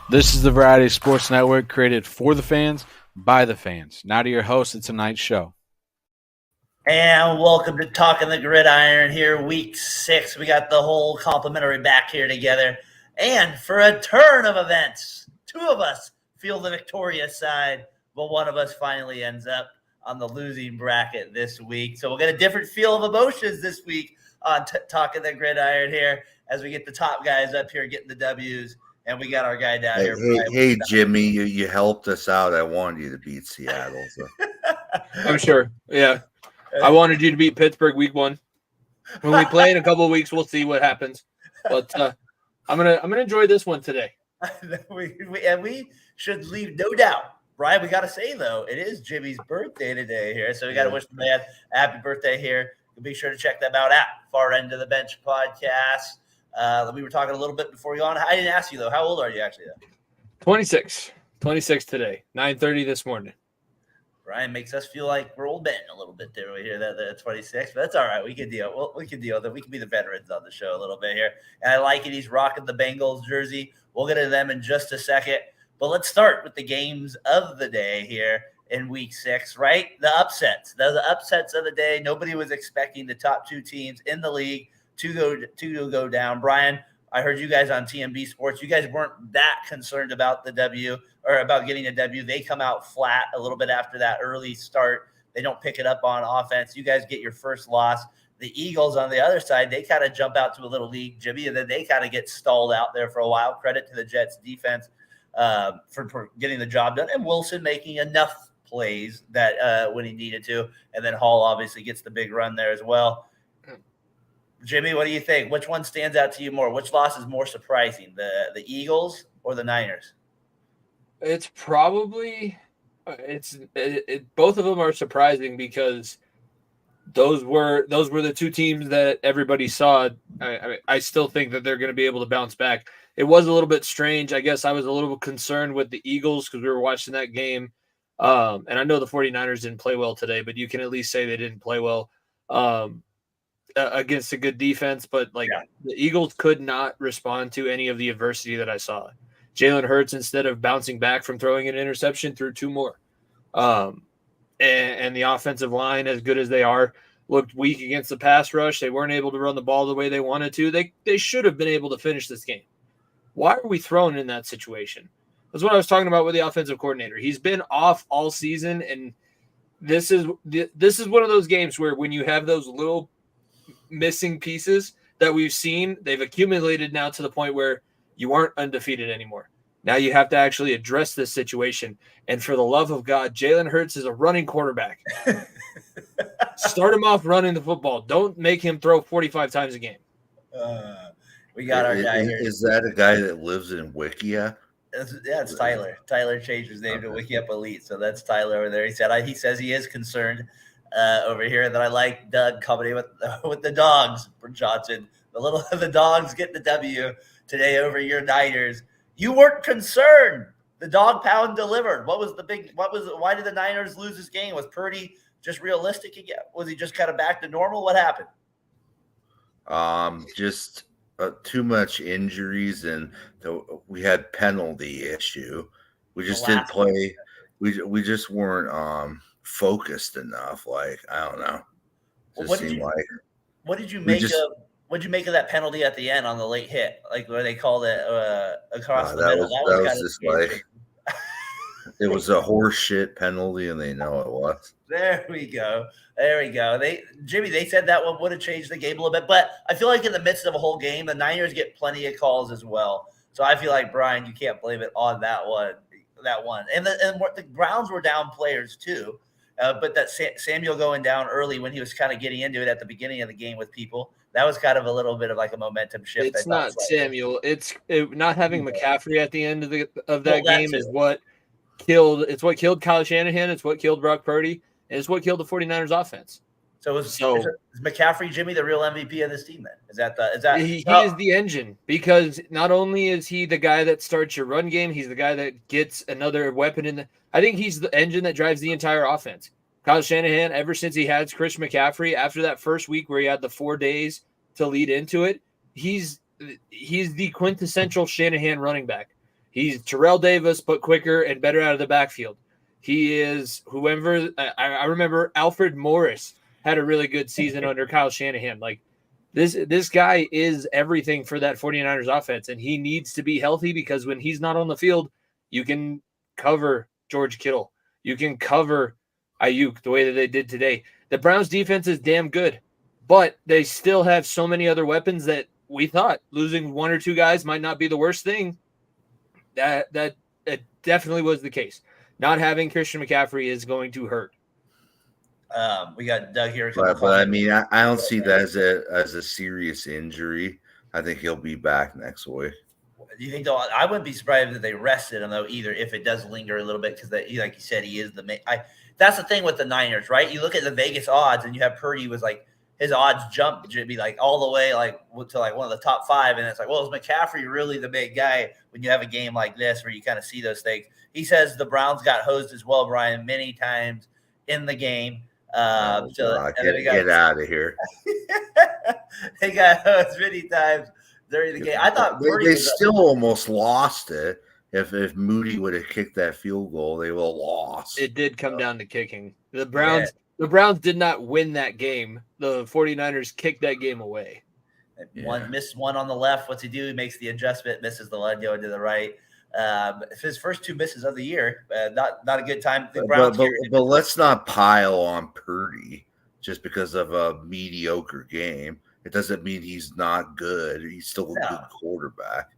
This is the Variety Sports Network, created for the fans, by the fans. Now to your host of tonight's show. And welcome to Talkin the Gridiron here, week 6. We got the whole complimentary back here together. And for a turn of events, 2 of us feel the victorious side, but one of us finally ends up on the losing bracket this week. So we'll get a different feel of emotions this week on Talkin the Gridiron here as we get the top guys up here getting the W's. And we got our guy down here. Hey, Jimmy, you helped us out. I wanted you to beat Seattle. So. I'm sure. Yeah. I wanted you to beat Pittsburgh week 1. When we play in a couple of weeks, we'll see what happens. But I'm gonna enjoy this one today. we should leave no doubt. Brian, we got to say, though, it is Jimmy's birthday today here. So we got to wish the man a happy birthday here. Be sure to check them out at Far End of the Bench Podcast. We were talking a little bit before you on. I didn't ask you, though. How old are you actually, though? 26 today, 9:30 this morning. Brian makes us feel like we're old men a little bit there. We hear that 26, but that's all right. We can deal. We can deal with it. We can be the veterans on the show a little bit here. And I like it. He's rocking the Bengals jersey. We'll get to them in just a second. But let's start with the games of the day here in week 6, right? The upsets. The upsets of the day. Nobody was expecting the top 2 teams in the league to go down. Brian, I heard you guys on TMB Sports. You guys weren't that concerned about the W or about getting a W. They come out flat a little bit after that early start. They don't pick it up on offense. You guys get your first loss. The Eagles on the other side, they kind of jump out to a little lead, Jimmy, and then they kind of get stalled out there for a while. Credit to the Jets defense for getting the job done, and Wilson making enough plays that when he needed to, and then Hall obviously gets the big run there as well. Jimmy, what do you think? Which one stands out to you more? Which loss is more surprising, the Eagles or the Niners? It's probably both of them are surprising because those were the 2 teams that everybody saw. I still think that they're going to be able to bounce back. It was a little bit strange. I guess I was a little bit concerned with the Eagles because we were watching that game. And I know the 49ers didn't play well today, but you can at least say they didn't play well against a good defense. But the Eagles could not respond to any of the adversity that I saw. Jalen Hurts, instead of bouncing back from throwing an interception, threw 2 more. And the offensive line, as good as they are, looked weak against the pass rush. They weren't able to run the ball the way they wanted to. They should have been able to finish this game. Why are we thrown in that situation? That's what I was talking about with the offensive coordinator. He's been off all season, and this is one of those games where when you have those little missing pieces that we've seen, they've accumulated now to the point where you aren't undefeated anymore. Now you have to actually address this situation. And for the love of God, Jalen Hurts is a running quarterback. Start him off running the football. Don't make him throw 45 times a game. We got our guy here. Is that a guy that lives in Wikia? It's Tyler. Tyler changed his name to Wiki Up Elite, so that's Tyler over there. He says he is concerned over here that I like Doug coming in with the dogs for Johnson. The dogs get the W today over your Niners. You weren't concerned. The dog pound delivered. Why did the Niners lose this game? Was Purdy just realistic again? Was he just kind of back to normal? What happened? Just too much injuries, and we had penalty issue. We just didn't play. We just weren't focused enough. Like, I don't know. What did you make of? What'd you make of that penalty at the end on the late hit, like where they called it across the middle? That was just like it was a horse shit penalty, and they know it was. There we go. Jimmy, they said that one would have changed the game a little bit, but I feel like in the midst of a whole game, the Niners get plenty of calls as well. So I feel like, Brian, you can't blame it on that one. And the Browns were down players too, but that Samuel going down early when he was kind of getting into it at the beginning of the game with people, that was kind of a little bit of like a momentum shift. It's not Samuel. It's not having McCaffrey at the end of that game is what killed. It's what killed Kyle Shanahan. It's what killed Brock Purdy. And it's what killed the 49ers offense. So is McCaffrey, Jimmy, the real MVP of this team then? Is that he is the engine, because not only is he the guy that starts your run game, he's the guy that gets another weapon in I think he's the engine that drives the entire offense. Kyle Shanahan, ever since he had Chris McCaffrey, after that first week where he had the 4 days to lead into it, he's the quintessential Shanahan running back. He's Terrell Davis, but quicker and better out of the backfield. He is whoever I remember Alfred Morris had a really good season under Kyle Shanahan. Like this guy is everything for that 49ers offense, and he needs to be healthy because when he's not on the field, you can cover George Kittle. You can cover Ayuk the way that they did today. The Browns defense is damn good, but they still have so many other weapons that we thought losing one or two guys might not be the worst thing. That definitely was the case. Not having Christian McCaffrey is going to hurt. We got Doug here. But I mean, I don't see that as a serious injury. I think he'll be back next week. Do you think though? I wouldn't be surprised if they rested him though either. If it does linger a little bit, because like you said, he is the main. That's the thing with the Niners, right? You look at the Vegas odds, and you have Purdy was like his odds jump to be like all the way like to like one of the top 5, and it's like, well, is McCaffrey really the big guy when you have a game like this where you kind of see those things? He says the Browns got hosed as well, Brian, many times in the game. Get out of here. They got hosed many times during the game. I thought they still almost lost it. If Moody would have kicked that field goal, they would have lost. It did come down to kicking. The Browns did not win that game. The 49ers kicked that game away. Missed one on the left. What's he do? He makes the adjustment, misses the one going to the right. His first 2 misses of the year. Not a good time. But let's not pile on Purdy just because of a mediocre game. It doesn't mean he's not good. He's still a good quarterback.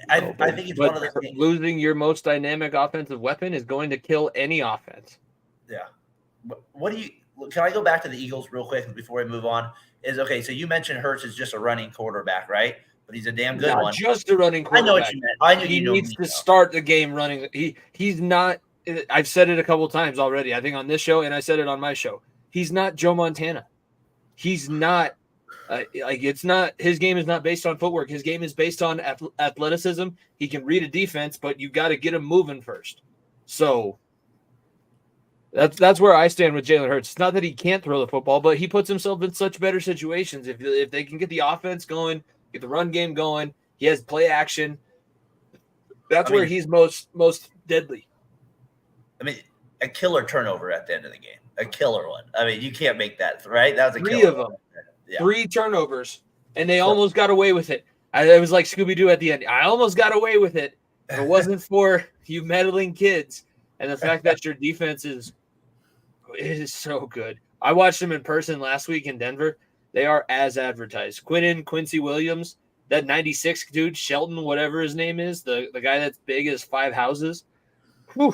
I think it's one of the things. Losing your most dynamic offensive weapon is going to kill any offense. Yeah. Can I go back to the Eagles real quick before we move on? So you mentioned Hurts is just a running quarterback, right? But he's a damn good one. Just a running quarterback. I know what you meant. He needs to start the game running. He's not. I've said it a couple times already. I think on this show, and I said it on my show. He's not Joe Montana. He's not. It's not. His game is not based on footwork. His game is based on athleticism. He can read a defense, but you got to get him moving first. So that's where I stand with Jalen Hurts. It's not that he can't throw the football, but he puts himself in such better situations if they can get the offense going, get the run game going. He has play action. That's where he's most deadly. I mean, a killer turnover at the end of the game, a killer one. I mean, you can't make that, right? That was a 3 of them. Yeah. 3 turnovers, and they almost got away with it. It was like Scooby-Doo at the end. I almost got away with it. If it wasn't for you meddling kids and the fact that your defense is so good. I watched them in person last week in Denver. They are as advertised. Quincy Williams, that 96 dude, Shelton, whatever his name is, the guy that's big as 5 houses. Whew.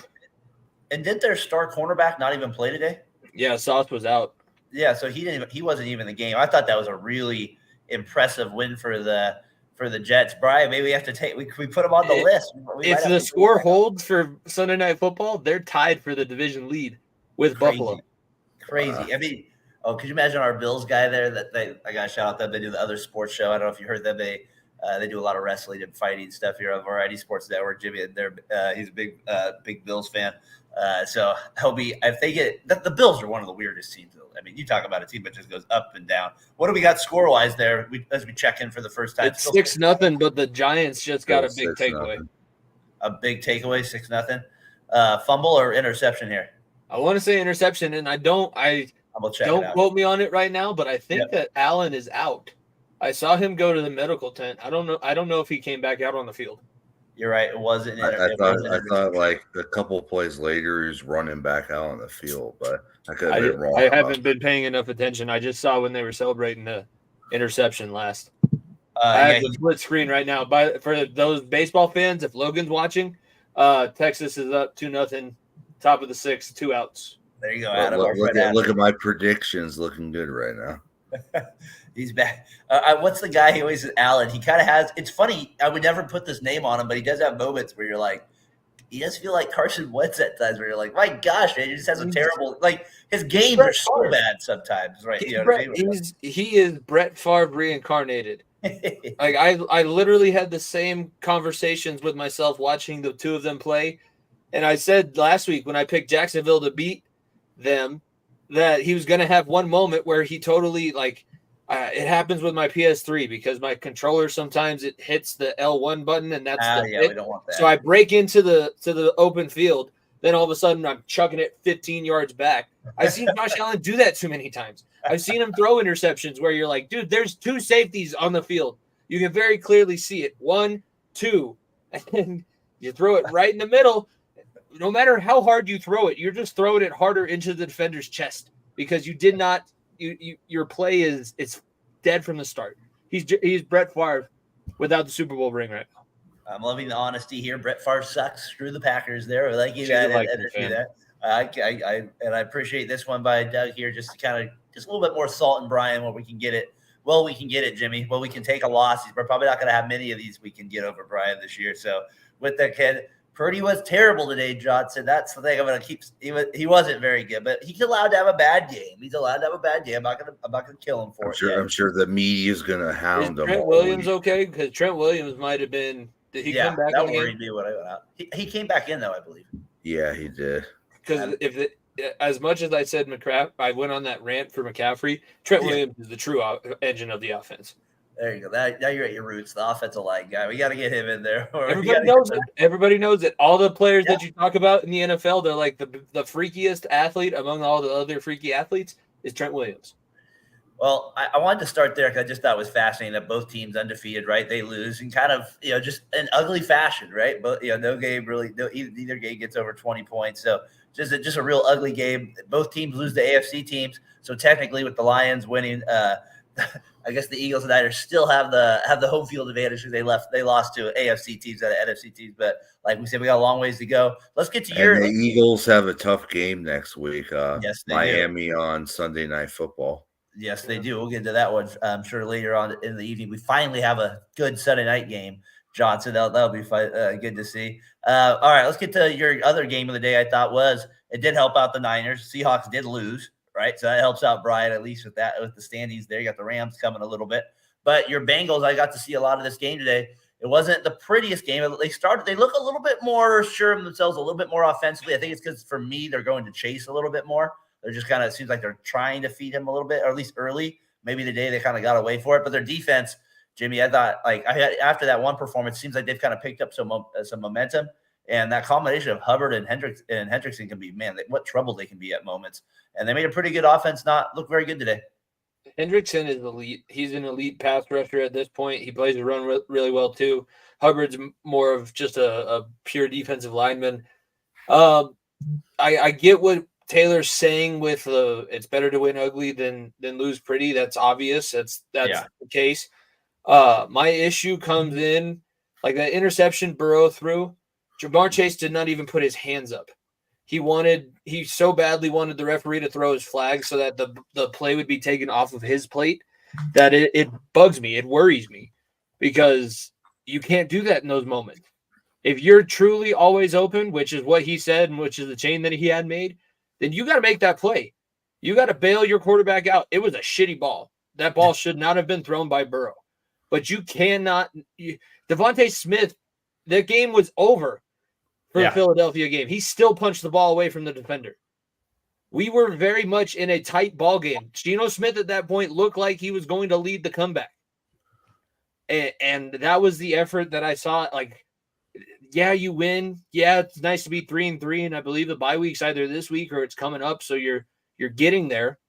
And did their star cornerback not even play today? Yeah, Sauce was out. Yeah, so he wasn't even in the game. I thought that was a really impressive win for the Jets. Brian, maybe we have to we put them on the list. If the score holds for Sunday Night Football, they're tied for the division lead with Buffalo. Crazy. I mean, could you imagine our Bills guy there? I got to shout out them. They do the other sports show. I don't know if you heard them. They do a lot of wrestling and fighting stuff here on Variety Sports Network. Jimmy, he's a big Bills fan. So he'll be if they get the Bills are one of the weirdest teams. I mean, you talk about a team that just goes up and down. What do we got score wise there? As we check in for the first time, it's 6-0, but the Giants just got a big takeaway. A big takeaway, 6-0. Fumble or interception here? I want to say interception, and don't quote me on it right now, but I think that Allen is out. I saw him go to the medical tent. I don't know if he came back out on the field. You're right. It wasn't. I thought like a couple plays later, he was running back out on the field, but I could have been wrong. I haven't been paying enough attention. I just saw when they were celebrating the interception last. I have the split screen right now. For those baseball fans, if Logan's watching, Texas is up 2-0, top of the 6th, 2 outs. There you go, Adam. Look at my predictions, looking good right now. He's back. What's the guy he always says? Allen. He kind of has. It's funny. I would never put this name on him, but he does have moments where you're like, he does feel like Carson Wentz at times. Where you're like, my gosh, man, he just has a terrible. Like his games are so bad sometimes, right? He is Brett Favre reincarnated. Like I literally had the same conversations with myself watching the 2 of them play, and I said last week when I picked Jacksonville to beat them that he was going to have one moment where he totally It happens with my PS3 because my controller sometimes it hits the L1 button and that's the we don't want that. So I break into the open field. Then all of a sudden I'm chucking it 15 yards back. I've seen Josh Allen do that too many times. I've seen him throw interceptions where you're like, dude, there's 2 safeties on the field. You can very clearly see it. 1, 2, and you throw it right in the middle. No matter how hard you throw it, you're just throwing it harder into the defender's chest because you did not. Your play is it's dead from the start. He's Brett Favre without the Super Bowl ring right now. I'm loving the honesty here. Brett Favre sucks. Screw the Packers there. I like you She's that. a Vikings fan. I appreciate this one by Doug here, just to kind of just a little bit more salt and brine where we can get it. Well, we can get it, Jimmy. Well, we can take a loss. We're probably not going to have many of these we can get over Brian this year. So with that kid, Purdy was terrible today, Johnson. That's the thing I'm going to keep. He wasn't very good, but he's allowed to have a bad game. He's allowed to have a bad game. I'm not going to kill him for it. I'm sure the media is going to hound him. Trent Williams okay? Because Trent Williams might have been. Did he come back? That worried me when I went out. He came back in though, I believe. Yeah, he did. Because as much as I said I went on that rant for McCaffrey. Trent Williams is the true engine of the offense. There you go. Now you're at your roots, the offensive line guy. We got to get him in there. Everybody knows it. Everybody knows it. All the players that you talk about in the NFL, they're like the freakiest athlete among all the other freaky athletes is Trent Williams. Well, I wanted to start there because I just thought it was fascinating that both teams undefeated, right? They lose in kind of, just an ugly fashion, right? But, no game really, neither game gets over 20 points. So just a real ugly game. Both teams lose to AFC teams. So technically with the Lions winning, I guess the Eagles and Niners still have the home field advantage because they lost to AFC teams and NFC teams. But like we said, we got a long ways to go. Let's get to the Eagles have a tough game next week. Yes, Miami on Sunday Night Football. Yes, they do. We'll get to that one, I'm sure, later on in the evening. We finally have a good Sunday night game, Johnson. That'll be fun, good to see. All right, let's get to your other game of the day. I thought it did help out the Niners. Seahawks did lose, right? So that helps out Brian, at least with the standings there. You got the Rams coming a little bit. But your Bengals, I got to see a lot of this game today. It wasn't the prettiest game. They look a little bit more sure of themselves, a little bit more offensively. I think it's because, for me, they're going to chase a little bit more. They're just kind of, it seems like they're trying to feed him a little bit, or at least early. Maybe today they kind of got away for it. But their defense, Jimmy, I thought, after that one performance, it seems like they've kind of picked up some momentum. And that combination of Hubbard and Hendrickson can be, what trouble they can be at moments. And they made a pretty good offense not look very good today. Hendrickson is elite. He's an elite pass rusher at this point. He plays the run really well too. Hubbard's more of just a pure defensive lineman. I get what Taylor's saying with it's better to win ugly than lose pretty. That's obvious. That's the case. My issue comes in like that interception Burrow threw. Jamar Chase did not even put his hands up. He so badly wanted the referee to throw his flag so that the play would be taken off of his plate that it bugs me. It worries me because you can't do that in those moments. If you're truly always open, which is what he said and which is the chain that he had made, then you got to make that play. You got to bail your quarterback out. It was a shitty ball. That ball should not have been thrown by Burrow. But you cannot – Devontae Smith, the game was over for the Philadelphia game. He still punched the ball away from the defender. We were very much in a tight ball game. Geno Smith at that point looked like he was going to lead the comeback. And that was the effort that I saw. Like, yeah, you win. Yeah, it's nice to be 3-3, and I believe the bye week's either this week or it's coming up, so you're getting there.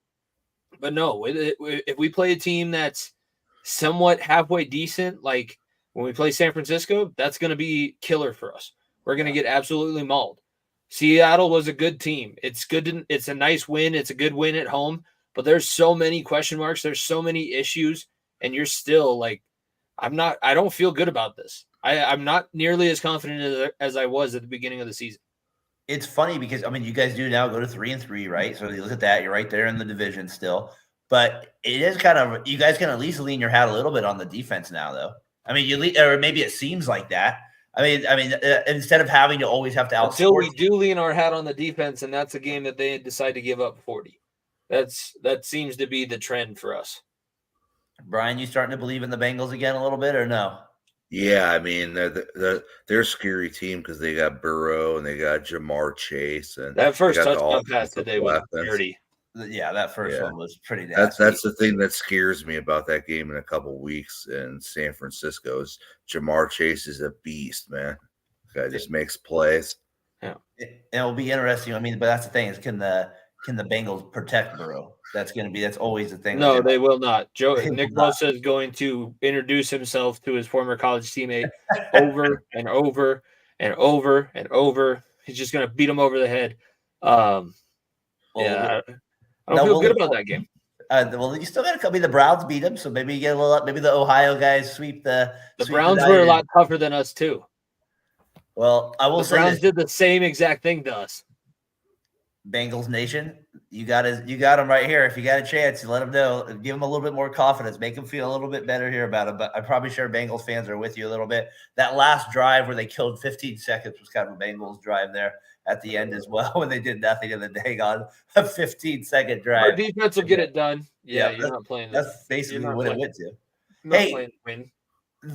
But no, if we play a team that's somewhat halfway decent, like when we play San Francisco, that's going to be killer for us. We're going to get absolutely mauled. Seattle was a good team. It's good. It's a nice win. It's a good win at home. But there's so many question marks. There's so many issues, and you're still like, I don't feel good about this. I'm not nearly as confident as I was at the beginning of the season. It's funny because, you guys do now go to 3-3, right? So you look at that, you're right there in the division still. But it is kind of, you guys can at least lean your hat a little bit on the defense now, though. Or maybe it seems like that. Instead of having to always have to outscore. Until we do lean our hat on the defense, and that's a game that they decide to give up 40. That seems to be the trend for us. Brian, you starting to believe in the Bengals again a little bit, or no? Yeah, they're a scary team because they got Burrow and they got Jamar Chase, and that first touchdown pass today was dirty. Yeah, that first one was pretty That's nasty. the thing that scares me about that game in a couple weeks in San Francisco. Is Jamar Chase is a beast, man. Guy just makes plays. Yeah, it'll be interesting. I mean, but that's the thing is, can the Bengals protect Burrow? That's always the thing. No, they will not. They Nick will not. Bosa is going to introduce himself to his former college teammate over and over and over and over. He's just going to beat him over the head. I don't feel good about that game. Well, you still got to. I mean, the Browns beat them, so maybe you get a little. Maybe the Ohio guys sweep the. The Browns were a lot tougher than us too. Well, I will say the Browns this. did the same exact thing to us. Bengals Nation, you got them right here. If you got a chance, you let them know. Give them a little bit more confidence. Make them feel a little bit better here about it. But I'm probably sure Bengals fans are with you a little bit. That last drive where they killed 15 seconds was kind of a Bengals drive there at the end as well, when they did nothing in the day on a 15-second drive. Our defense will get it done. Yeah, you're not playing. That's basically what it went to. Hey,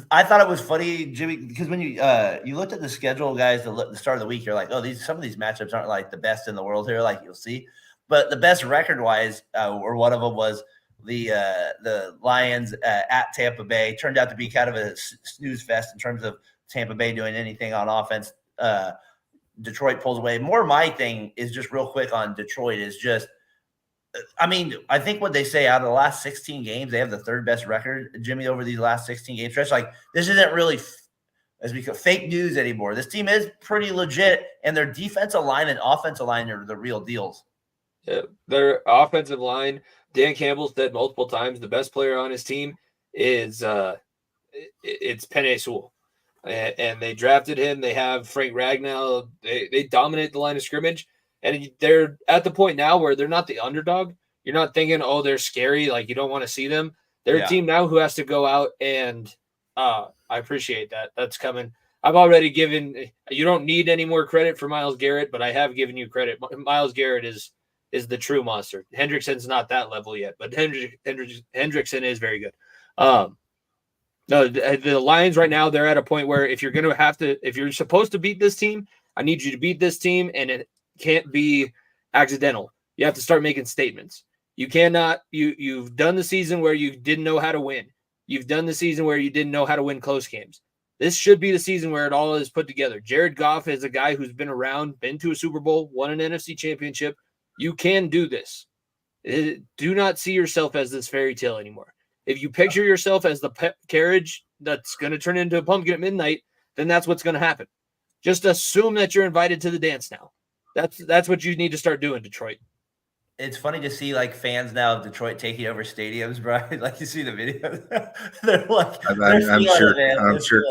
I thought it was funny, Jimmy, because when you looked at the schedule, guys, the start of the week, you're like, oh, some of these matchups aren't like the best in the world here, like you'll see. But the best record-wise, or one of them was the Lions at Tampa Bay. Turned out to be kind of a snooze fest in terms of Tampa Bay doing anything on offense. Detroit pulls away. More my thing is just real quick on Detroit is just, I mean, I think what they say out of the last 16 games, they have the third best record, Jimmy, over these last 16 games stretch. Like, this isn't really as we call fake news anymore. This team is pretty legit, and their defensive line and offensive line are the real deals. Yeah, their offensive line, Dan Campbell's said multiple times, the best player on his team is it's Penei Sewell. And they drafted him. They have Frank Ragnow. They dominate the line of scrimmage. And they're at the point now where they're not the underdog. You're not thinking, oh, they're scary, like you don't want to see them. They're a team now who has to go out and I appreciate that. That's coming. I've already given – you don't need any more credit for Myles Garrett, but I have given you credit. Myles Garrett is the true monster. Hendrickson's not that level yet, but Hendrickson is very good. No, the Lions right now, they're at a point where if you're supposed to beat this team, I need you to beat this team, and it can't be accidental. You have to start making statements. You cannot, you've done the season where you didn't know how to win. You've done the season where you didn't know how to win close games. This should be the season where it all is put together. Jared Goff is a guy who's been around, been to a Super Bowl, won an NFC championship. You can do this. Do not see yourself as this fairy tale anymore. If you picture yourself as the pet carriage that's going to turn into a pumpkin at midnight, then that's what's going to happen. Just assume that you're invited to the dance now. That's what you need to start doing, Detroit. It's funny to see like fans now of Detroit taking over stadiums, Brian. Like you see the videos. They're like, I'm sure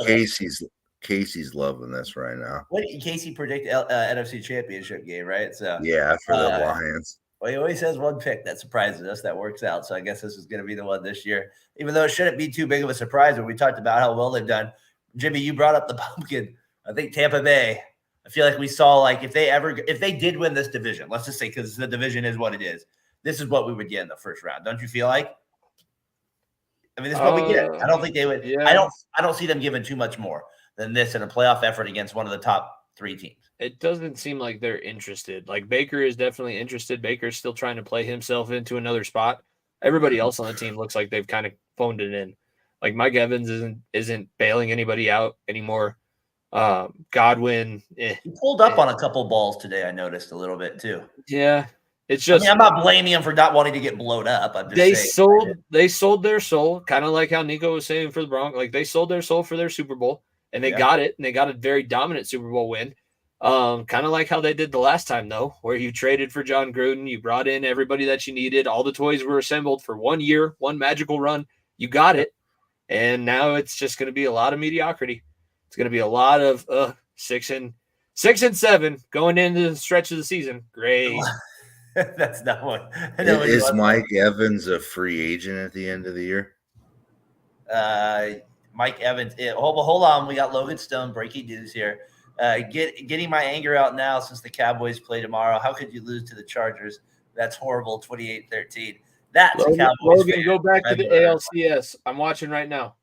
Casey's loving this right now. What did Casey predict NFC Championship game, right? So yeah, for the Lions. Well, he always has one pick that surprises us, that works out. So I guess this is going to be the one this year, even though it shouldn't be too big of a surprise when we talked about how well they've done. Jimmy, you brought up the pumpkin. I think Tampa Bay, I feel like we saw, like, if they did win this division, let's just say, because the division is what it is, this is what we would get in the first round. Don't you feel like? I mean, this is what we get. I don't think they would. Yeah. I don't see them giving too much more than this in a playoff effort against one of the top three teams. It doesn't seem like they're interested. Like, Baker is definitely interested. Baker's still trying to play himself into another spot. Everybody else on the team looks like they've kind of phoned it in. Like, Mike Evans isn't bailing anybody out anymore. Godwin. He pulled up on a couple balls today, I noticed a little bit too. Yeah. It's just, I'm not blaming him for not wanting to get blown up. I'm just saying. They sold their soul, kind of like how Nico was saying for the Broncos. Like, they sold their soul for their Super Bowl, and they got it, and they got a very dominant Super Bowl win. Kind of like how they did the last time, though, where you traded for John Gruden, you brought in everybody that you needed, all the toys were assembled for 1 year, one magical run. You got it, and now it's just going to be a lot of mediocrity. It's going to be a lot of 6 and 7 going into the stretch of the season. Great. That's not what. Is Mike Evans a free agent at the end of the year? Mike Evans. Hold on. We got Logan Stone breaking news here. Getting my anger out now since the Cowboys play tomorrow. How could you lose to the Chargers? That's horrible. 28-13. That's Logan, Cowboys. Logan, go back to the ALCS. I'm watching right now.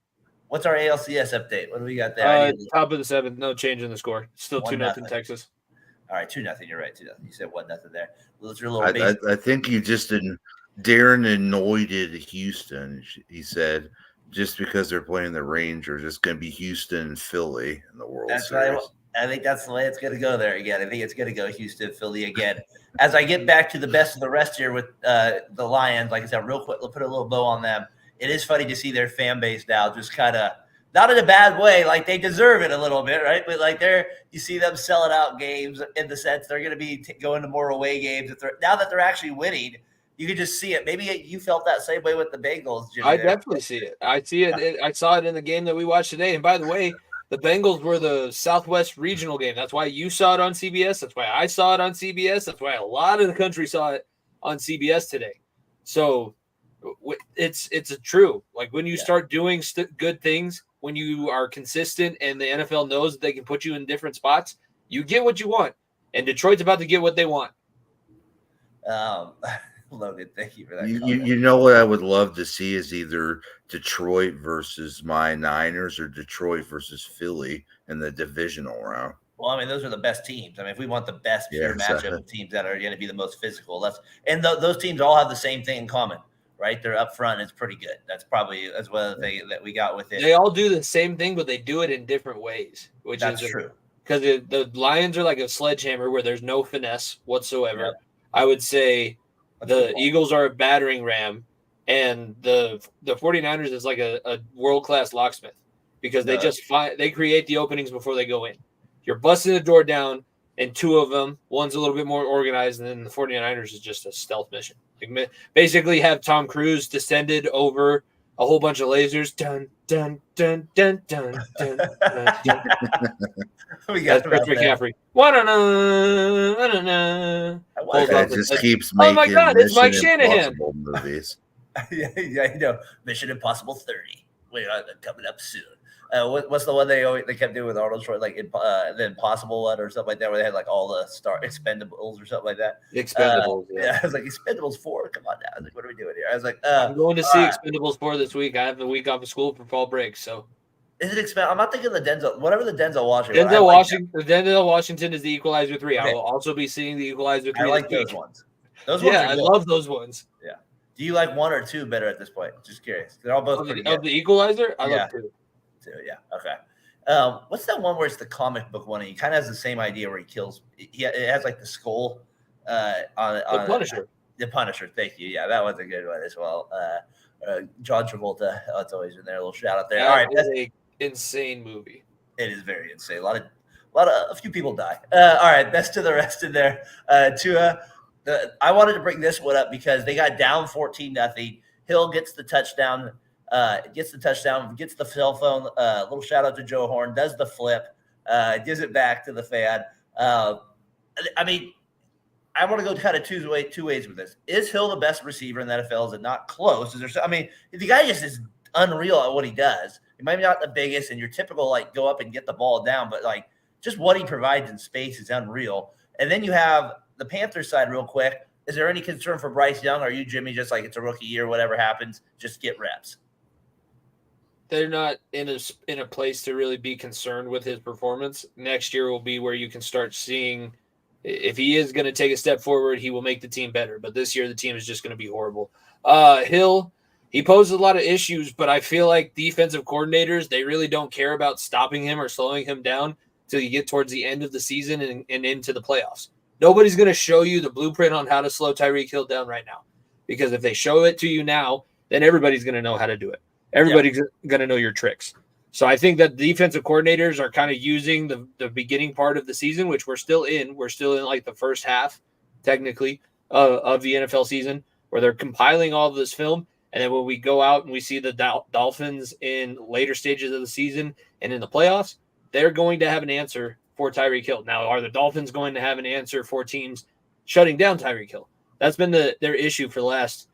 What's our ALCS update? What do we got there? Top of the 7th. No change in the score. Still 2-0 Texas. All right, 2-0. You're right, 2-0. You said 1-0 there. Those are a little. I think you just didn't. Darren anointed Houston. He said just because they're playing the Rangers, it's going to be Houston and Philly in the World Series. I think that's the way it's going to go there again. I think it's going to go Houston, Philly again. As I get back to the best of the rest here with the Lions, like I said, real quick, we'll put a little bow on them. It is funny to see their fan base now just kind of not in a bad way, like they deserve it a little bit, right? But like you see them selling out games in the sense they're going to be going to more away games. Now that they're actually winning, you can just see it. Maybe you felt that same way with the Bengals, Jimmy. I definitely see it. I see it. I saw it in the game that we watched today. And by the way, the Bengals were the Southwest regional game. That's why you saw it on CBS. That's why I saw it on CBS. That's why a lot of the country saw it on CBS today. So it's true. Like when you start doing good things, when you are consistent and the NFL knows that they can put you in different spots, you get what you want. And Detroit's about to get what they want. Logan, thank you for that. You know what I would love to see is either Detroit versus my Niners or Detroit versus Philly in the divisional round. Well, I mean, those are the best teams. I mean, if we want the best pure matchup of teams that are going to be the most physical, those teams all have the same thing in common, right? They're up front. It's pretty good. That's one of the things that we got with it. They all do the same thing, but they do it in different ways, which That's is true. Because the Lions are like a sledgehammer where there's no finesse whatsoever. Yep. I would say the Eagles are a battering ram, and the 49ers is like a world-class locksmith because they create the openings before they go in. You're busting the door down, and two of them, one's a little bit more organized, and then the 49ers is just a stealth mission. Like basically have Tom Cruise descended over a whole bunch of lasers. Dun, dun, dun, dun, dun, dun, dun, dun. That's Chris McCaffrey. It just keeps making my God, it's Mike Shanahan. Movies. yeah, you know, Mission Impossible 30. Coming up soon. What's the one they kept doing with Arnold Schwarzenegger, like the Impossible one or something like that, where they had like all the star Expendables or something like that. Expendables, yeah. I was like, Expendables 4. Come on now. I was like, what are we doing here? I was like, I'm going to see Expendables 4 this week. I have the week off of school for fall break, so. Is it I'm not thinking the Denzel, whatever the Denzel Washington. Denzel Washington is the Equalizer 3. Okay. I will also be seeing the Equalizer 3. I like those ones. I love those ones. Yeah. Do you like one or two better at this point? Just curious. They're all both pretty good. Of the Equalizer, I love two. Yeah. Okay. What's that one where it's the comic book one? And he kind of has the same idea where he kills. It has like the skull on the Punisher. The Punisher. Thank you. Yeah, that one's a good one as well. John Travolta. It's always in there. A little shout out there. All right, that's an insane movie. It is very insane. A few people die. All right, best to the rest in there. I wanted to bring this one up because they got down 14-0. Hill gets the touchdown. Gets the cell phone. Little shout out to Joe Horn. Does the flip. Gives it back to the fan. I mean, I want to go kind of two ways with this. Is Hill the best receiver in the NFL? Is it not close? The guy just is unreal at what he does. He might be not the biggest and your typical like go up and get the ball down, but like just what he provides in space is unreal. And then you have the Panthers side real quick. Is there any concern for Bryce Young? Or are you, Jimmy, just like it's a rookie year, whatever happens, just get reps? They're not in a place to really be concerned with his performance. Next year will be where you can start seeing if he is going to take a step forward, he will make the team better. But this year, the team is just going to be horrible. Hill, he poses a lot of issues, but I feel like defensive coordinators, they really don't care about stopping him or slowing him down until you get towards the end of the season and into the playoffs. Nobody's going to show you the blueprint on how to slow Tyreek Hill down right now. Because if they show it to you now, then everybody's going to know how to do it. Everybody's going to know your tricks. So I think that defensive coordinators are kind of using the beginning part of the season, which we're still in. We're still in like the first half, technically, of the NFL season, where they're compiling all of this film. And then when we go out and we see the Dolphins in later stages of the season and in the playoffs, they're going to have an answer for Tyreek Hill. Now, are the Dolphins going to have an answer for teams shutting down Tyreek Hill? That's been their issue for the last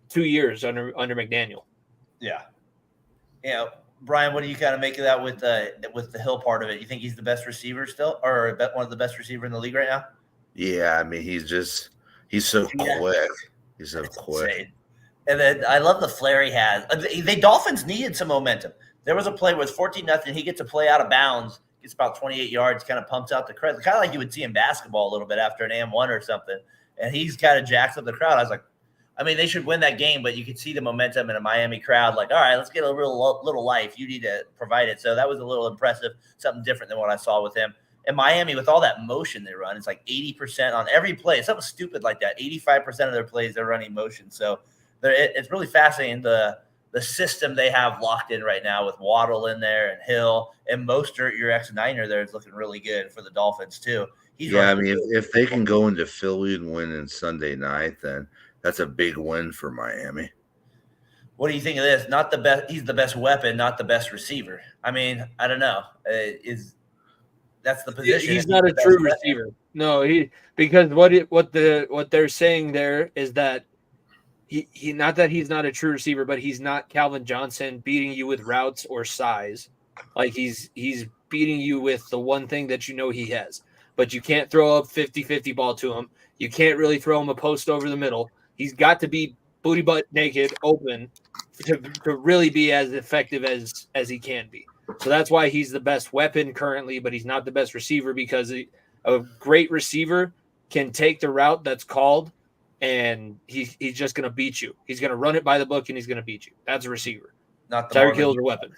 2 years under McDaniel. Yeah. Yeah. Brian, what do you kind of make of that with the Hill part of it? You think he's the best receiver still, or one of the best receivers in the league right now? Yeah, I mean, he's so quick. He's so quick. Insane. And then I love the flair he has. The Dolphins needed some momentum. There was a play where it's 14-0. He gets a play out of bounds, gets about 28 yards, kind of pumps out the crowd, kind of like you would see in basketball a little bit after an AM1 or something. And he's kind of jacks up the crowd. I was like, I mean, they should win that game, but you could see the momentum in a Miami crowd. Like, all right, let's get a little life. You need to provide it. So that was a little impressive, something different than what I saw with him. And Miami, with all that motion they run, it's like 80% on every play. Something stupid like that. 85% of their plays, they're running motion. So it's really fascinating the system they have locked in right now with Waddle in there and Hill and Mostert, your ex-Niner there, is looking really good for the Dolphins too. I mean, if they can go into Philly and win in Sunday night, then that's a big win for Miami. What do you think of this? Not the best. He's the best weapon, not the best receiver. I mean, I don't know. That's the position? He's not a true receiver. No, because what they're saying there is that he not that he's not a true receiver, but he's not Calvin Johnson beating you with routes or size. Like he's beating you with the one thing that you know he has. But you can't throw up 50-50 ball to him. You can't really throw him a post over the middle. He's got to be booty butt naked, open to really be as effective as he can be. So that's why he's the best weapon currently, but he's not the best receiver because a great receiver can take the route that's called and he's just going to beat you. He's going to run it by the book and he's going to beat you. That's a receiver. Not the Tyreek Hill's a weapon.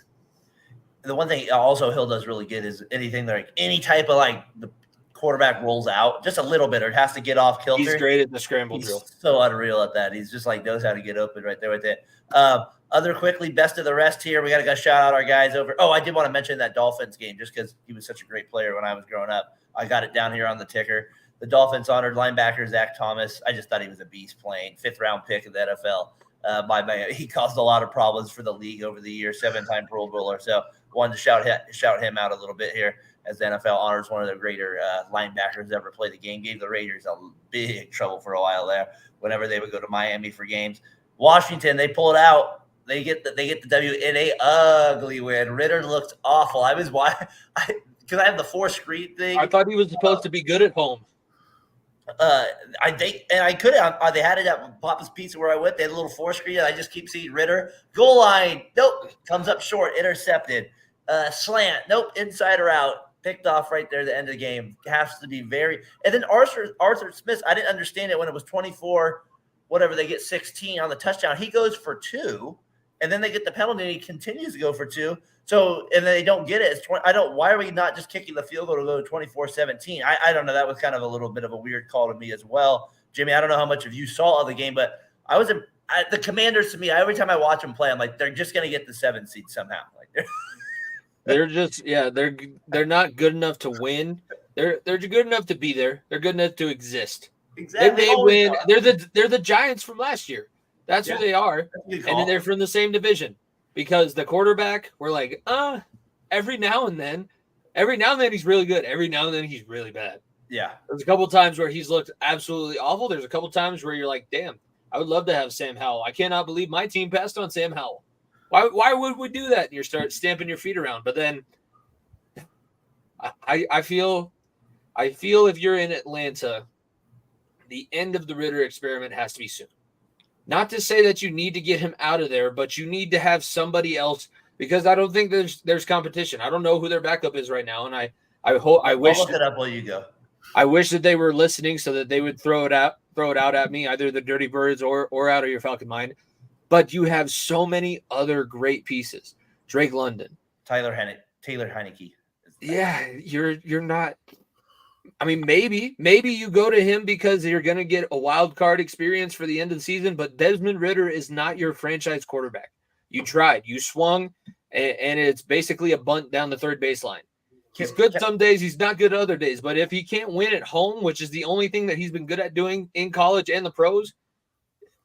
The one thing also Hill does really good is anything like any type of like the quarterback rolls out just a little bit or it has to get off kilter. He's great at the scramble drill. So unreal at that. He's just like knows how to get open right there with it. Other quickly, best of the rest here. We got to go shout out our guys over. Oh, I did want to mention that Dolphins game just because he was such a great player when I was growing up. I got it down here on the ticker. The Dolphins honored linebacker Zach Thomas. I just thought he was a beast playing. 5th-round pick of the NFL. He caused a lot of problems for the league over the year, 7-time Pro Bowler. So wanted to shout him out a little bit here as the NFL honors one of the greater linebackers ever play the game. Gave the Raiders a big trouble for a while there whenever they would go to Miami for games. Washington, they pull it out. They get the W in a ugly win. Ritter looked awful. I was because I have the 4-screen thing. I thought he was supposed to be good at home. They had it at Papa's Pizza where I went. They had a little 4-screen, and I just keep seeing Ritter goal line. Nope, comes up short, intercepted. Slant, nope, inside or out, picked off right there at the end of the game. Has to be very. And then Arthur Smith, I didn't understand it when it was 24, whatever they get 16 on the touchdown. He goes for 2. And then they get the penalty, and he continues to go for 2. So, and then they don't get it. It's 20. Why are we not just kicking the field goal to go to 24-17? I don't know. That was kind of a little bit of a weird call to me as well. Jimmy, I don't know how much of you saw of the game, but the Commanders, to me, every time I watch them play, I'm like, they're just going to get the 7 seed somehow. Like they're not good enough to win. They're good enough to be there. They're good enough to exist. Exactly. They win. They're the Giants from last year. That's who they are. And then they're from the same division because the quarterback, we're like, every now and then he's really good. Every now and then he's really bad. Yeah. There's a couple times where he's looked absolutely awful. There's a couple times where you're like, damn, I would love to have Sam Howell. I cannot believe my team passed on Sam Howell. Why would we do that? And you start stamping your feet around. But then I feel if you're in Atlanta, the end of the Ritter experiment has to be soon. Not to say that you need to get him out of there, but you need to have somebody else because I don't think there's competition. I don't know who their backup is right now, and I wish I'll look it up while you go. I wish that they were listening so that they would throw it out at me, either the Dirty Birds or out of your Falcon mind. But you have so many other great pieces. Drake London, Taylor Heineke. Yeah, you're not. I mean, maybe you go to him because you're going to get a wild card experience for the end of the season, but Desmond Ritter is not your franchise quarterback. You tried, you swung, and it's basically a bunt down the third baseline. He's good some days, he's not good other days, but if he can't win at home, which is the only thing that he's been good at doing in college and the pros,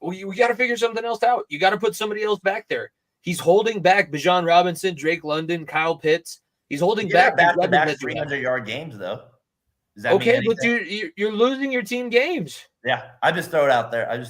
we got to figure something else out. You got to put somebody else back there. He's holding back Bijan Robinson, Drake London, Kyle Pitts. He's holding back 300-yard games, though. Okay, but you're losing your team games. Yeah, I just throw it out there. as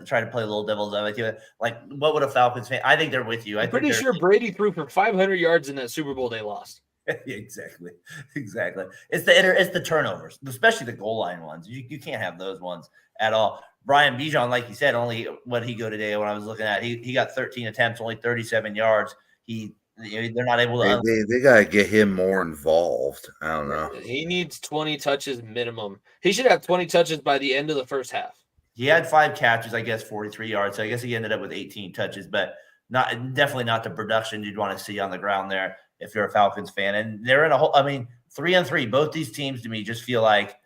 try to play a little devil's advocate. Like, what would a Falcons fan? I think they're with you. I'm pretty sure Brady threw for 500 yards in that Super Bowl they lost. Exactly. It's the turnovers, especially the goal line ones. You can't have those ones at all. Brian Bijan, like you said, only what he go today when I was looking at, he got 13 attempts, only 37 yards. He They're not able to. They got to get him more involved. I don't know. He needs 20 touches minimum. He should have 20 touches by the end of the first half. He had 5 catches, I guess, 43 yards. So I guess he ended up with 18 touches, but definitely not the production you'd want to see on the ground there if you're a Falcons fan. And they're in a whole, 3-3. Both these teams to me just feel like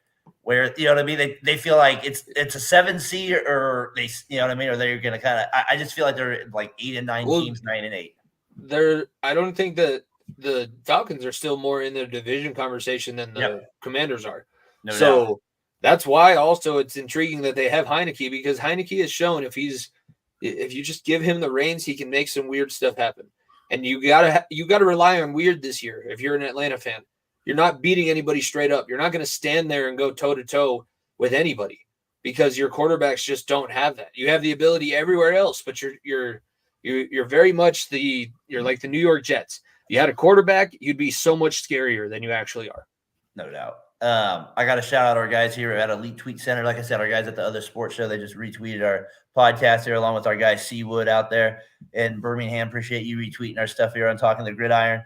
where, you know what I mean? They feel like it's a 7 seed or they, you know what I mean? Or they're going to kind of, I just feel like they're like 8 and 9 teams, 9 and 8. I don't think that the Falcons are still more in their division conversation than the Commanders are. No so doubt. That's why also it's intriguing that they have Heineke, because Heineke has shown if you just give him the reins, he can make some weird stuff happen. And you gotta rely on weird this year. If you're an Atlanta fan, you're not beating anybody straight up. You're not going to stand there and go toe to toe with anybody because your quarterbacks just don't have that. You have the ability everywhere else, but you're very much you're like the New York Jets. If you had a quarterback, you'd be so much scarier than you actually are. No doubt. I got to shout out our guys here at Elite Tweet Center. Like I said, our guys at the other sports show, they just retweeted our podcast here along with our guy Seawood out there in Birmingham. Appreciate you retweeting our stuff here on Talking the Gridiron.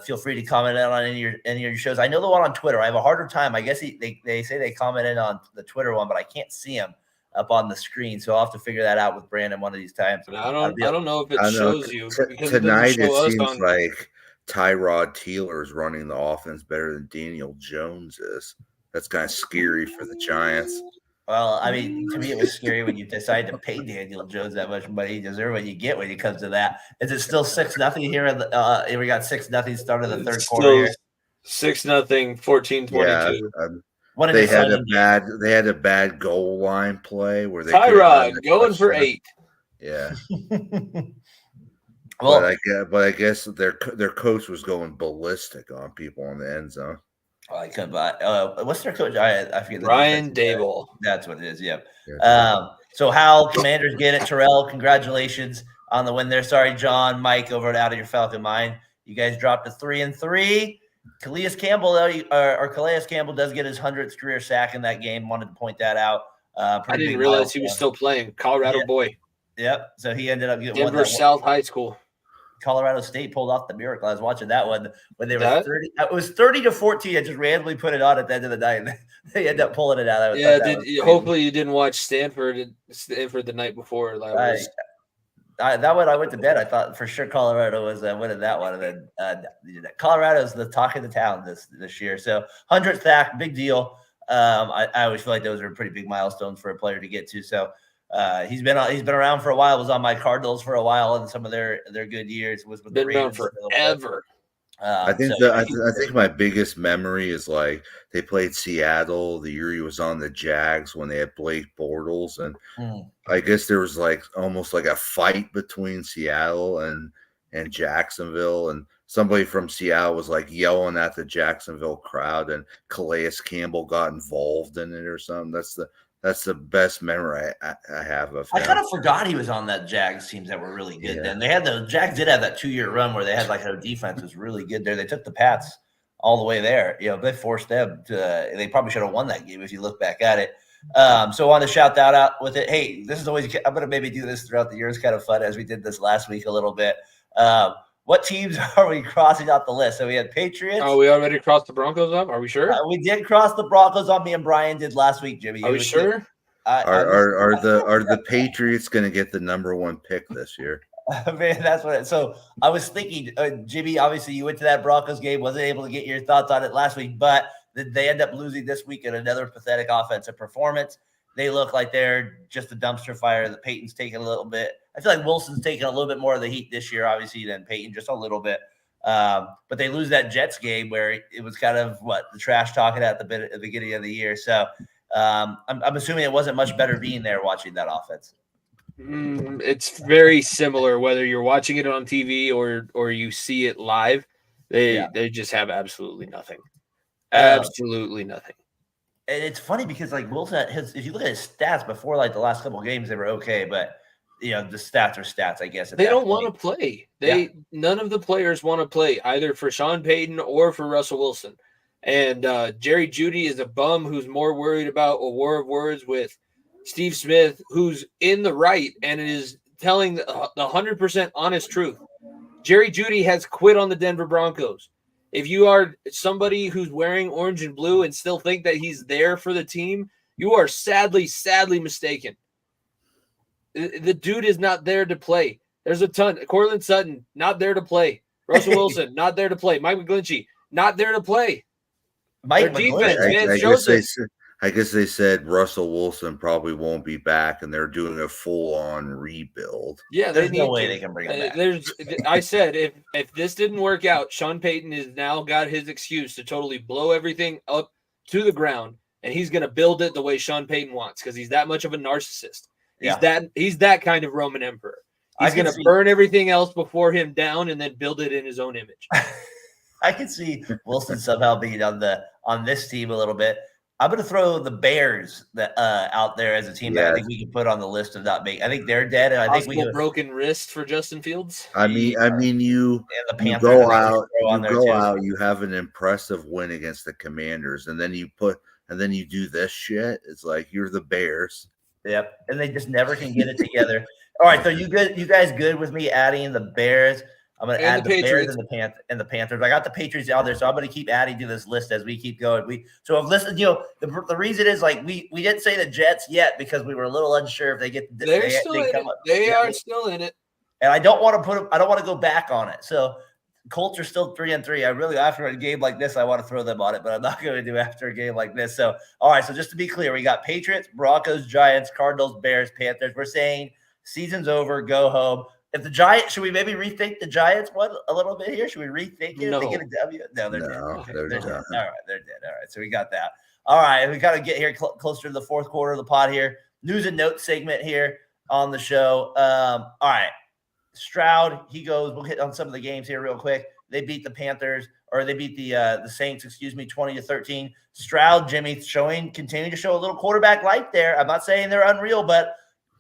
Feel free to comment on any of your shows. I know the one on Twitter. I have a harder time. I guess they say they commented on the Twitter one, but I can't see them up on the screen. So I'll have to figure that out with Brandon one of these times. I don't know if it shows you. Tonight it seems like Tyrod Taylor is running the offense better than Daniel Jones is. That's kind of scary for the Giants. Well, to me, it was scary when you decided to pay Daniel Jones that much money. He deserves what you get when it comes to that. Is it still 6-0 here? We got 6-0 start of the third quarter. 6-0, 14-22. Yeah, they had a bad goal line play where they Tyrod going for 8. Yeah. Well, but I guess their coach was going ballistic on people in the end zone. I couldn't buy. What's their coach? I forget. Ryan Dable. That's what it is. Yep. So Hal, Commanders get it. Terrell, congratulations on the win there. Sorry, John, Mike, over at Out of Your Falcon Mind. You guys dropped to 3-3. Calais Campbell does get his 100th career sack in that game. Wanted to point that out. I didn't realize he was still playing. Colorado boy. Yep. So he ended up getting Denver South High School. Colorado State pulled off the miracle. I was watching that one when they were 30. It was 30-14. I just randomly put it on at the end of the night. They ended up pulling it out. Hopefully you didn't watch Stanford the night before. That one I went to bed. I thought for sure Colorado was winning that one, and then Colorado is the talk of the town this year. So 100th sack, big deal. I always feel like those are pretty big milestones for a player to get to. So. He's been around for a while. Was on my Cardinals for a while, and some of their good years was with the Ravens forever. I think my biggest memory is like they played Seattle the year he was on the Jags when they had Blake Bortles, and I guess there was like almost like a fight between Seattle and Jacksonville, and somebody from Seattle was like yelling at the Jacksonville crowd, and Calais Campbell got involved in it or something. That's the best memory I have of him. I kind of forgot he was on that Jags teams that were really good. Then they had the Jags did have that 2-year run where they had like their defense was really good there. They took the Pats all the way there. They forced them to. They probably should have won that game if you look back at it. So I want to shout that out with it. Hey, this is always. I'm gonna maybe do this throughout the year. It's kind of fun as we did this last week a little bit. What teams are we crossing out the list? So we had Patriots. Oh, we already crossed the Broncos up? Are we sure? We did cross the Broncos on. Me and Brian did last week, Jimmy. Are we sure? Are the Patriots going to get the number 1 pick this year? Man, that's what. So I was thinking, Jimmy. Obviously, you went to that Broncos game. Wasn't able to get your thoughts on it last week, but they end up losing this week in another pathetic offensive performance. They look like they're just a dumpster fire. The Peyton's taking a little bit. I feel like Wilson's taking a little bit more of the heat this year, obviously, than Peyton, just a little bit. But they lose that Jets game where it was kind of the trash talking at the beginning of the year. So I'm assuming it wasn't much better being there watching that offense. It's very similar whether you're watching it on TV or you see it live. They just have absolutely nothing. Absolutely nothing. And it's funny because Wilson, if you look at his stats before the last couple of games, they were okay, but the stats are stats, I guess. They don't want to play. None of the players want to play either for Sean Payton or for Russell Wilson. And Jerry Jeudy is a bum who's more worried about a war of words with Steve Smith, who's in the right and is telling the 100% honest truth. Jerry Jeudy has quit on the Denver Broncos. If you are somebody who's wearing orange and blue and still think that he's there for the team, you are sadly mistaken. The dude is not there to play. There's a ton. Cortland Sutton, not there to play. Russell Wilson, not there to play. Mike McGlinchey, not there to play. Mike McGlinchey. I guess they said Russell Wilson probably won't be back, and they're doing a full-on rebuild. Yeah, there's no way they can bring him back. I said if this didn't work out, Sean Payton has now got his excuse to totally blow everything up to the ground, and he's going to build it the way Sean Payton wants because he's that much of a narcissist. He's that kind of Roman emperor. He's going to burn everything else before him down and then build it in his own image. I can see Wilson somehow being on this team a little bit. I'm going to throw the Bears out there as a team that I think we can put on the list of not making. I think they're dead, and I think we have broken wrist for Justin Fields. I mean, you go out, you have an impressive win against the Commanders, and then you do this shit. It's like you're the Bears. Yep, and they just never can get it together. All right, so you guys good with me adding the Bears? I'm going to add the Bears and the Panthers. I got the Patriots out there, so I'm going to keep adding to this list as we keep going. So I've listened. The reason is like we didn't say the Jets yet because we were a little unsure if they get. They are still in it, and I don't want to go back on it. So Colts are still 3-3. I really, after a game like this, I want to throw them on it, but I'm not going to do after a game like this. So all right. So just to be clear, we got Patriots, Broncos, Giants, Cardinals, Bears, Panthers. We're saying season's over. Go home. If the Giants, should we maybe rethink the Giants one a little bit here? Should we rethink it? No. If they get a W? No, they're dead. They're dead. All right, they're dead. All right, so we got that. All right, we got to get here closer to the fourth quarter of the pod here. News and notes segment here on the show. All right, Stroud, he goes. We'll hit on some of the games here real quick. They beat the Panthers, or they beat the Saints, 20-13. Stroud, Jimmy, continuing to show a little quarterback light there. I'm not saying they're unreal, but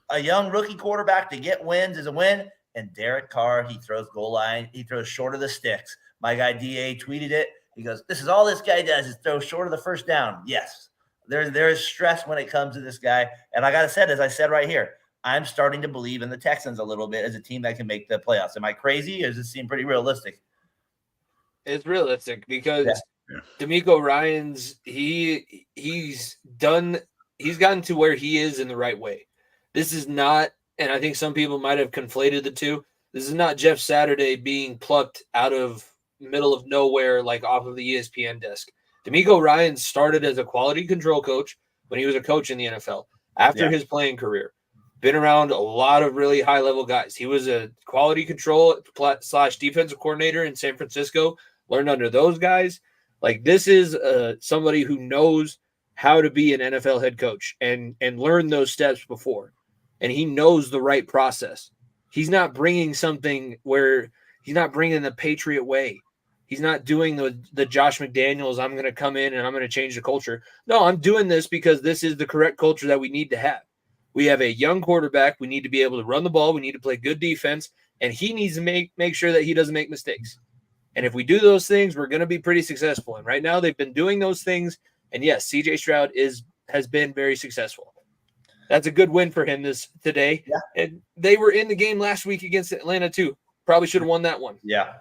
a young rookie quarterback to get wins is a win. And Derek Carr, he throws goal line. He throws short of the sticks. My guy DA tweeted it. He goes, "This is all this guy does is throw short of the first down." Yes, there is stress when it comes to this guy. And I got to say, as I said right here, I'm starting to believe in the Texans a little bit as a team that can make the playoffs. Am I crazy, or does it seem pretty realistic? It's realistic because DeMeco Ryans, he's gotten to where he is in the right way. This is not. And I think some people might have conflated the two. This is not Jeff Saturday being plucked out of middle of nowhere, like off of the ESPN desk. DeMeco Ryans started as a quality control coach when he was a coach in the NFL after his playing career. Been around a lot of really high-level guys. He was a quality control / defensive coordinator in San Francisco, learned under those guys. Like, this is somebody who knows how to be an NFL head coach and learn those steps before. And he knows the right process. He's not bringing something where he's not bringing the Patriot way. He's not doing the Josh McDaniels, I'm going to come in and I'm going to change the culture. No, I'm doing this because this is the correct culture that we need to have. We have a young quarterback. We need to be able to run the ball. We need to play good defense. And he needs to make sure that he doesn't make mistakes. And if we do those things, we're going to be pretty successful. And right now they've been doing those things. And yes, CJ Stroud has been very successful. That's a good win for him today. Yeah. And they were in the game last week against Atlanta too. Probably should have won that one. Yeah.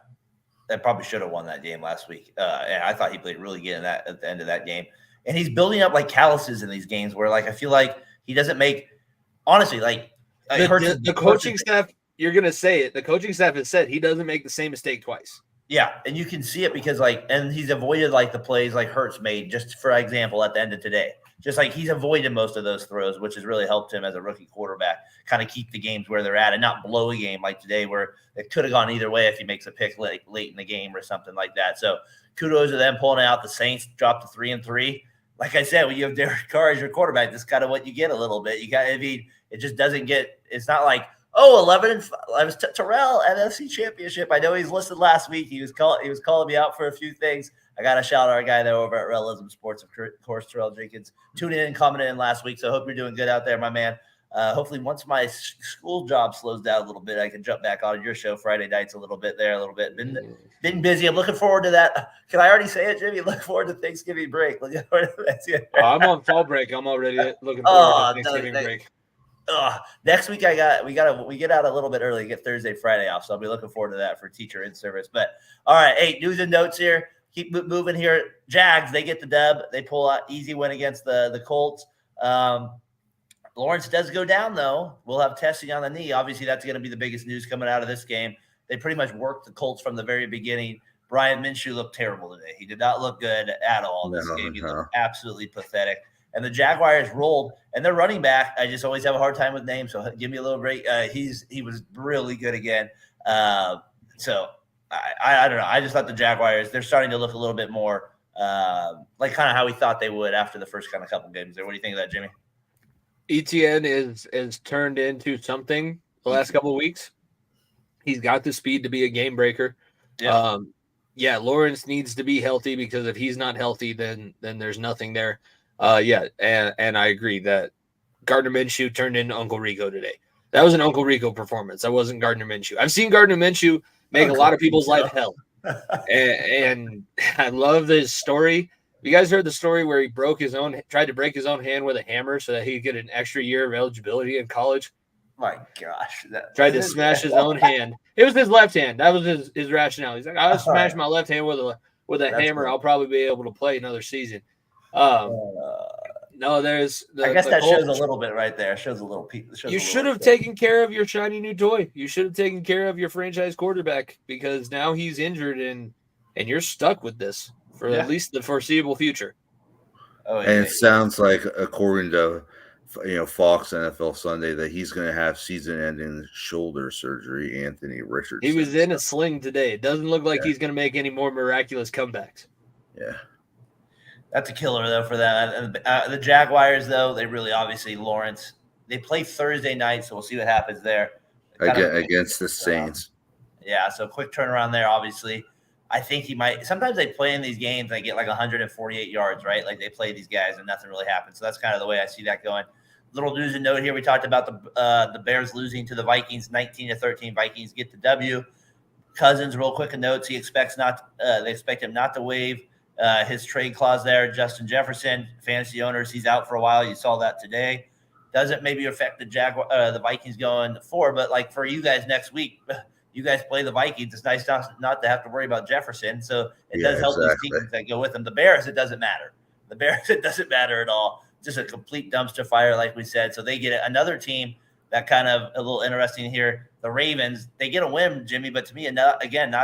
They probably should have won that game last week. And I thought he played really good at the end of that game. And he's building up like calluses in these games where like I feel like he doesn't make honestly like the coaching staff, you're gonna say it. The coaching staff has said he doesn't make the same mistake twice. Yeah, and you can see it because and he's avoided like the plays like Hurts made, just for example, at the end of today. Just like he's avoided most of those throws, which has really helped him as a rookie quarterback kind of keep the games where they're at and not blow a game like today where it could have gone either way if he makes a pick late in the game or something like that. So kudos to them pulling out. The Saints dropped to 3-3. Like I said, when you have Derek Carr as your quarterback, that's kind of what you get a little bit. It just doesn't get – it's not like, 11-5. I was Terrell, NFC Championship. I know he's listed last week. He was calling me out for a few things. I got to shout out our guy there over at Realism Sports, of course, Terrell Jenkins, tuning in and commenting in last week. So I hope you're doing good out there, my man. Hopefully once my school job slows down a little bit, I can jump back on your show Friday nights a little bit. Been busy. I'm looking forward to that. Can I already say it, Jimmy? Look forward to Thanksgiving break. I'm on fall break. I'm already looking forward to Thanksgiving break. Next week we get out a little bit early, get Thursday, Friday off. So I'll be looking forward to that for teacher in service. But all right, hey, news and notes here. Keep moving here. Jags, they get the dub. They pull out easy win against the Colts. Lawrence does go down, though. We'll have testing on the knee. Obviously, that's going to be the biggest news coming out of this game. They pretty much worked the Colts from the very beginning. Brian Minshew looked terrible today. He did not look good at all in this game. He looked absolutely pathetic. And the Jaguars rolled, and their running back, I just always have a hard time with names, so give me a little break. He was really good again. So I don't know. I just thought the Jaguars, they're starting to look a little bit more like kind of how we thought they would after the first kind of couple games there. What do you think of that, Jimmy? ETN is turned into something the last couple of weeks. He's got the speed to be a game breaker. Yeah. Lawrence needs to be healthy, because if he's not healthy, then there's nothing there. And I agree that Gardner Minshew turned into Uncle Rico today. That was an Uncle Rico performance. That wasn't Gardner Minshew. I've seen Gardner Minshew make a lot of people's life hell. and I love this story. You guys heard the story where he tried to break his own hand with a hammer so that he could get an extra year of eligibility in college? My gosh. Tried to smash his own hand. It was his left hand. That was his rationale. He's like, I'll smash my left hand with a hammer. Cool. I'll probably be able to play another season. No, there's. I guess that shows a little bit right there. Shows a little. You should have taken care of your shiny new toy. You should have taken care of your franchise quarterback, because now he's injured and you're stuck with this for at least the foreseeable future. And it sounds like, according to Fox NFL Sunday, that he's going to have season-ending shoulder surgery. Anthony Richardson. He was in a sling today. It doesn't look like he's going to make any more miraculous comebacks. Yeah. That's a killer, though, for that. The Jaguars, though, they really obviously Lawrence. They play Thursday night, so we'll see what happens there. Against the Saints. So quick turnaround there, obviously. I think he might – sometimes they play in these games, they get like 148 yards, right? Like they play these guys and nothing really happens. So that's kind of the way I see that going. Little news and note here. We talked about the Bears losing to the Vikings 19-13. Vikings get the W. Cousins, real quick, a note. They expect him not to waive his trade clause there. Justin Jefferson, fantasy owners, he's out for a while. You saw that today. Doesn't maybe affect the Vikings going forward, but like for you guys next week, you guys play the Vikings. It's nice not to have to worry about Jefferson. So it does help these teams that go with them. The Bears, it doesn't matter. The Bears, it doesn't matter at all. Just a complete dumpster fire, like we said. So they get another team that kind of a little interesting here. The Ravens, they get a win, Jimmy, but to me, not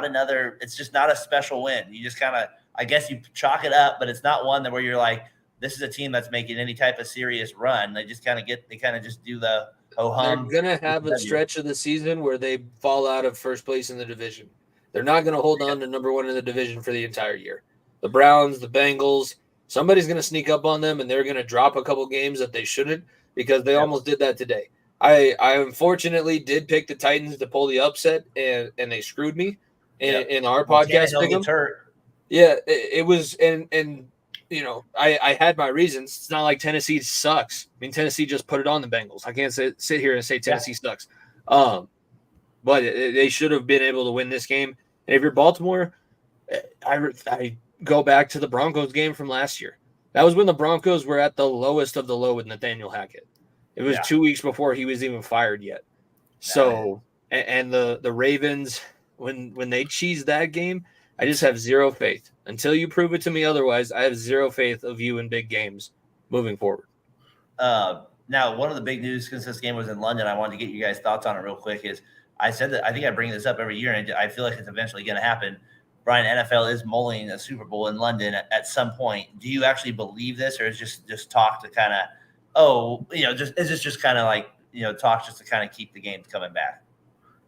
another. It's just not a special win. You just kind of, I guess you chalk it up, but it's not one that where you're like, this is a team that's making any type of serious run. They just kind of just do the ho-hum. They're going to have a stretch of the season where they fall out of first place in the division. They're not going to hold on to number one in the division for the entire year. The Browns, the Bengals, somebody's going to sneak up on them, and they're going to drop a couple games that they shouldn't, because they almost did that today. I unfortunately did pick the Titans to pull the upset, and they screwed me in our podcast. Yeah, it was, and I had my reasons. It's not like Tennessee sucks. I mean, Tennessee just put it on the Bengals. I can't sit here and say Tennessee sucks. But they should have been able to win this game. And if you're Baltimore, I go back to the Broncos game from last year. That was when the Broncos were at the lowest of the low with Nathaniel Hackett. It was 2 weeks before he was even fired yet. So, and the Ravens, when they cheese that game, I just have zero faith. Until you prove it to me otherwise, I have zero faith of you in big games moving forward. Now, one of the big news, since this game was in London, I wanted to get you guys' thoughts on it real quick, is I said that I think I bring this up every year, and I feel like it's eventually going to happen. Brian, NFL is mulling a Super Bowl in London at some point. Do you actually believe this, or is just talk to kind of, is this just kind of like, talk just to kind of keep the games coming back?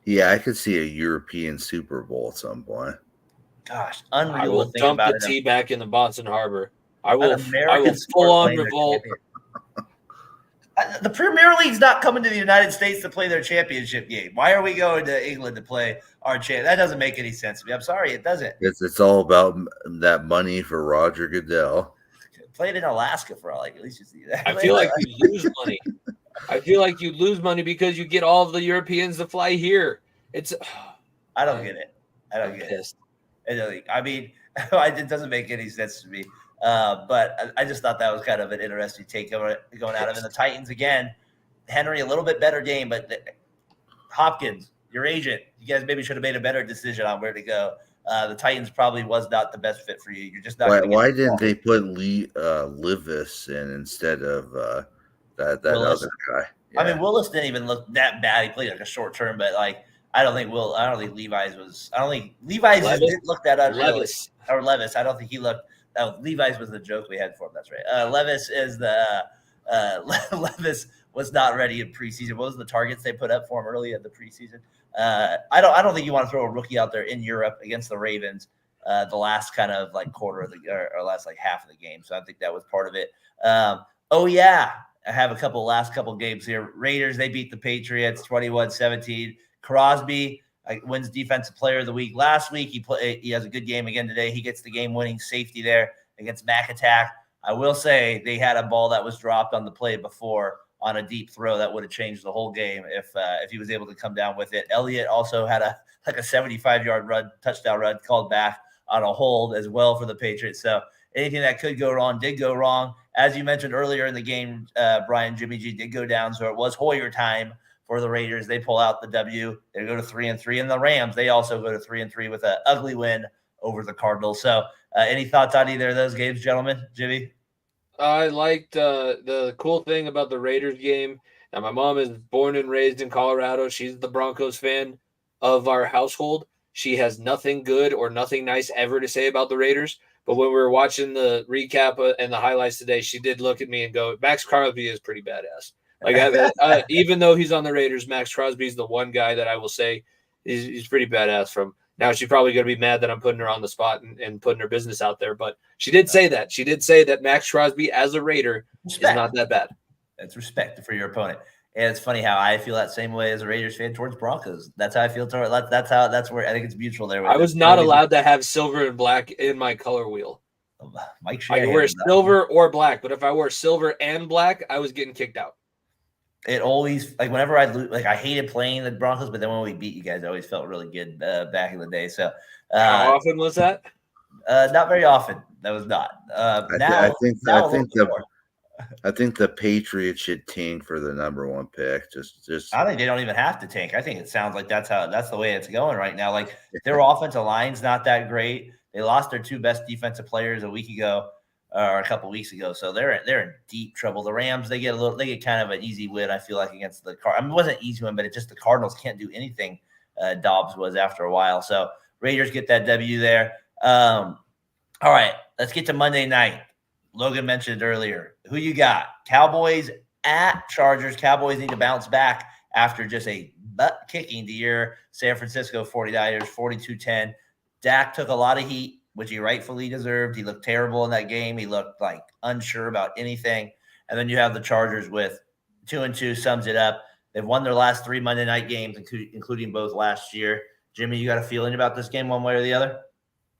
Yeah, I could see a European Super Bowl at some point. Gosh, unreal. I will dump the tea back in the Boston Harbor. I will full on revolt. The Premier League's not coming to the United States to play their championship game. Why are we going to England to play our champ? That doesn't make any sense to me. I'm sorry, it doesn't. It's all about that money for Roger Goodell. Played in Alaska for all, at least you see that. I feel like you lose money. I feel like you lose money because you get all of the Europeans to fly here. I don't get it. I mean, it doesn't make any sense to me. But I just thought that was kind of an interesting take going out of it. And the Titans, again, Henry a little bit better game, but Hopkins, your agent, you guys maybe should have made a better decision on where to go. The Titans probably was not the best fit for you. You're just not. Why didn't they put Livis in instead of that Willis. other guy? Yeah. I mean, Willis didn't even look that bad. He played like a short term, but like I don't think Levi's didn't look that unreal. Or Levis. I don't think he looked. Levi's was the joke we had for him. That's right. Levis is the Levis was not ready in preseason. What was the targets they put up for him early in the preseason? I don't think you want to throw a rookie out there in Europe against the Ravens the last kind of like quarter of the or last like half of the game. So I think that was part of it. I have a last couple games here. Raiders, they beat the Patriots 21-17. Crosby wins Defensive Player of the Week. Last week, he has a good game again today. He gets the game-winning safety there against McAttack. I will say they had a ball that was dropped on the play before on a deep throw that would have changed the whole game if he was able to come down with it. Elliott also had a 75-yard touchdown run called back on a hold as well for the Patriots. So anything that could go wrong did go wrong. As you mentioned earlier in the game, Brian, Jimmy G did go down, so it was Hoyer time for the Raiders. They pull out the W. They go to 3-3, and the Rams, they also go to 3-3 with an ugly win over the Cardinals. So any thoughts on either of those games, gentlemen? Jimmy? I liked the cool thing about the Raiders game. Now, my mom is born and raised in Colorado. She's the Broncos fan of our household. She has nothing good or nothing nice ever to say about the Raiders. But when we were watching the recap and the highlights today, she did look at me and go, Max Crosby is pretty badass. Like, even though he's on the Raiders, Max Crosby is the one guy that I will say he's pretty badass from. Now, she's probably going to be mad that I'm putting her on the spot and putting her business out there. But she did say that. She did say that Max Crosby as a Raider is not that bad. That's respect for your opponent. And it's funny how I feel that same way as a Raiders fan towards Broncos. That's how I feel toward. That's where I think it's mutual there. I was not allowed to have silver and black in my color wheel. Mike I could wear silver or black, but if I wore silver and black, I was getting kicked out. It always, like, whenever I lose, like, I hated playing the Broncos, but then when we beat you guys, I always felt really good back in the day. So, how often was that? Not very often. That was not. I think the Patriots should tank for the number one pick. Just. I think they don't even have to tank. I think it sounds like that's the way it's going right now. Like, their offensive line's not that great. They lost their two best defensive players a week ago or a couple weeks ago, so they're in deep trouble. The Rams, they get kind of an easy win. I feel like against the Cardinals. I mean, it wasn't an easy win, but it just the Cardinals can't do anything. Dobbs was after a while, so Raiders get that W there. All right, let's get to Monday night. Logan mentioned earlier. Who you got? Cowboys at Chargers. Cowboys need to bounce back after just a butt kicking to your San Francisco 49ers, 42-10. Dak took a lot of heat, which he rightfully deserved. He looked terrible in that game. He looked like unsure about anything. And then you have the Chargers with 2-2, sums it up. They've won their last 3 Monday night games, including both last year. Jimmy, you got a feeling about this game one way or the other?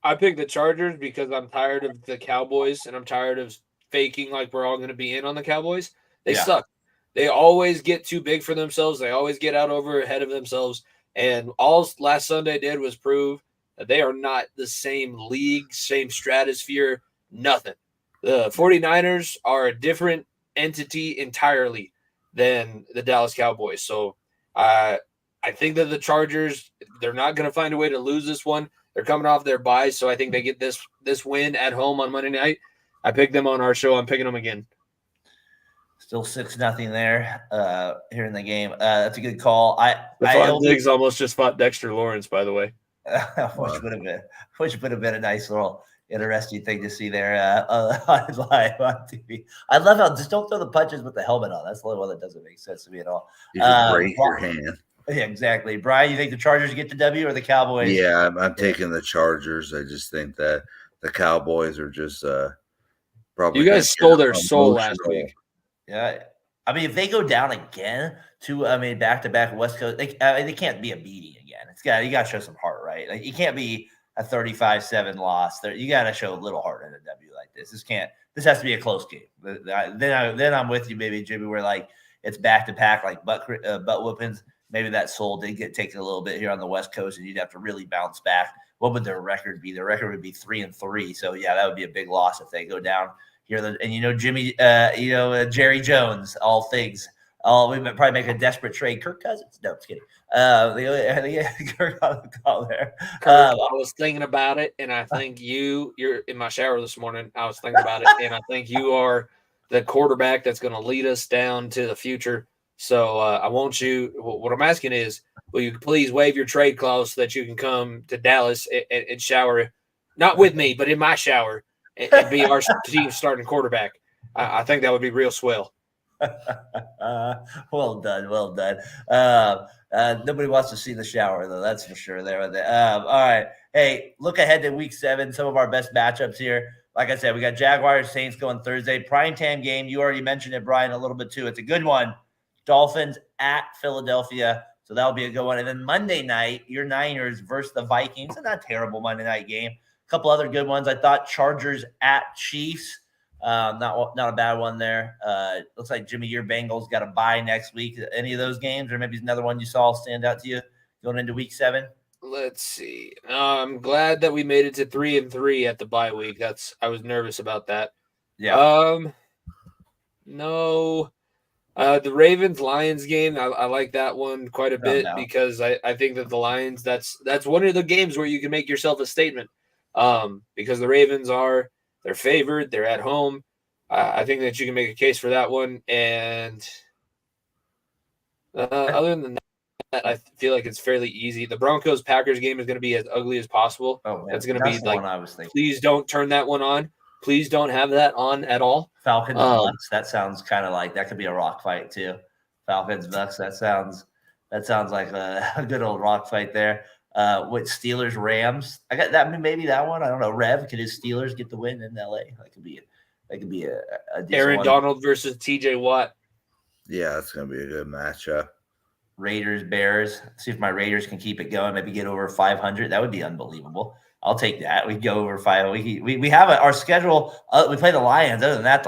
I picked the Chargers because I'm tired of the Cowboys, and I'm tired of faking like we're all going to be in on the Cowboys. They suck. They always get too big for themselves. They always get out over ahead of themselves. And all last Sunday did was prove that they are not the same league, same stratosphere, nothing. The 49ers are a different entity entirely than the Dallas Cowboys. So I think that the Chargers, they're not going to find a way to lose this one. They're coming off their bye, so I think they get this win at home on Monday night. I picked them on our show. I'm picking them again. Still 6-0 there here in the game. That's a good call. Diggs almost just fought Dexter Lawrence, by the way. Which would have been a nice little interesting thing to see there on live on TV. I love how just don't throw the punches with the helmet on. That's the only one that doesn't make sense to me at all. You can break your hand. Yeah, exactly. Brian, you think the Chargers get the W or the Cowboys? Yeah, I'm taking the Chargers. I just think that the Cowboys are just probably. You guys stole their soul last week. Yeah, I mean, if they go down again back-to-back West Coast, they can't be a beating again. You got to show some heart, right? Like, you can't be a 35-7 loss. You got to show a little heart in a W like this. This has to be a close game. Then I'm with you, maybe Jimmy, where like it's back-to-back like butt whoopings. Maybe that soul did get taken a little bit here on the West Coast, and you'd have to really bounce back. What would their record be? Their record would be 3-3. So yeah, that would be a big loss if they go down here. And Jimmy, Jerry Jones, all things Oh, we might probably make a desperate trade. Kirk Cousins? No, just kidding. Kirk on the call there. Kirk, I was thinking about it, and I think you're in my shower this morning. I was thinking about it, and I think you are the quarterback that's going to lead us down to the future. So I want you. What I'm asking is, will you please waive your trade clause so that you can come to Dallas and shower, not with me, but in my shower, and be our team starting quarterback? I think that would be real swell. Well done. Nobody wants to see the shower, though. That's for sure. All right. Hey, look ahead to week 7. Some of our best matchups here. Like I said, we got Jaguars Saints going Thursday. Primetime game. You already mentioned it, Brian, a little bit too. It's a good one. Dolphins at Philadelphia. So that'll be a good one. And then Monday night, your Niners versus the Vikings. It's not a terrible Monday night game. A couple other good ones. I thought Chargers at Chiefs. Not a bad one there. Looks like Jimmy, your Bengals got a bye next week. Any of those games, or maybe another one you saw stand out to you going into week 7? Let's see. I'm glad that we made it to 3-3 at the bye week. I was nervous about that. Yeah. No. The Ravens-Lions game, I like that one quite a bit because I think that the Lions, that's one of the games where you can make yourself a statement. Because the Ravens they're favored, they're at home. I think that you can make a case for that one. And other than that, I feel like it's fairly easy. The Broncos-Packers game is going to be as ugly as possible. Oh, It's going to be like, I was thinking. Please don't turn that one on. Please don't have that on at all. Falcons Bucks. That sounds kind of like that could be a rock fight too. Falcons Bucks. That sounds like a good old rock fight there. With Steelers Rams, I got that. Maybe that one. I don't know. Rev, could his Steelers get the win in LA? That could be a Aaron one. Donald versus TJ Watt. Yeah, that's gonna be a good matchup. Raiders Bears. See if my Raiders can keep it going. Maybe get over 500. That would be unbelievable. I'll take that. We go over 5. We have our schedule. We play the Lions. Other than that,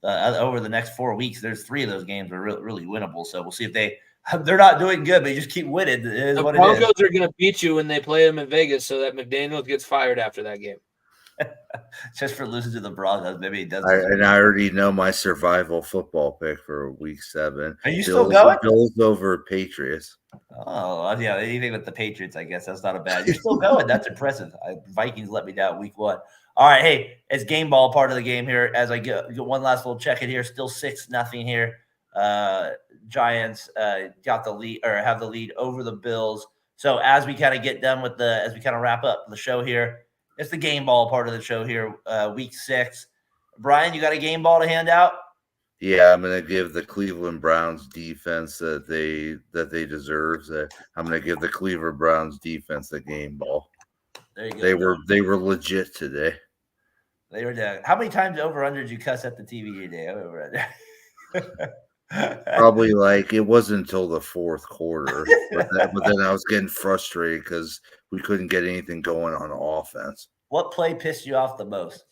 over the next 4 weeks, there's 3 of those games are really winnable. So we'll see if they're not doing good, but you just keep winning. The Broncos are going to beat you when they play them in Vegas, so that McDaniels gets fired after that game. Just for losing to the Broncos, maybe he doesn't. And I already know my survival football pick for week 7. Are you still going? Bills over Patriots. Oh, yeah. Anything with the Patriots, I guess that's not a bad. You're still going. That's impressive. Vikings let me down week 1. All right. Hey, it's game ball part of the game here. As I get one last little check in here, still 6-0 here. Giants got the lead or have the lead over the Bills. So as we kind of get done with as we kind of wrap up the show here, it's the game ball part of the show here, week 6. Brian, you got a game ball to hand out? Yeah, I'm going to give the Cleveland Browns defense that they deserve. I'm going to give the Cleveland Browns defense the game ball. There you go. They were legit today. They were down. How many times over under did you cuss at the TV today? Over under. Probably it wasn't until the 4th quarter, but then I was getting frustrated because we couldn't get anything going on offense. What play pissed you off the most?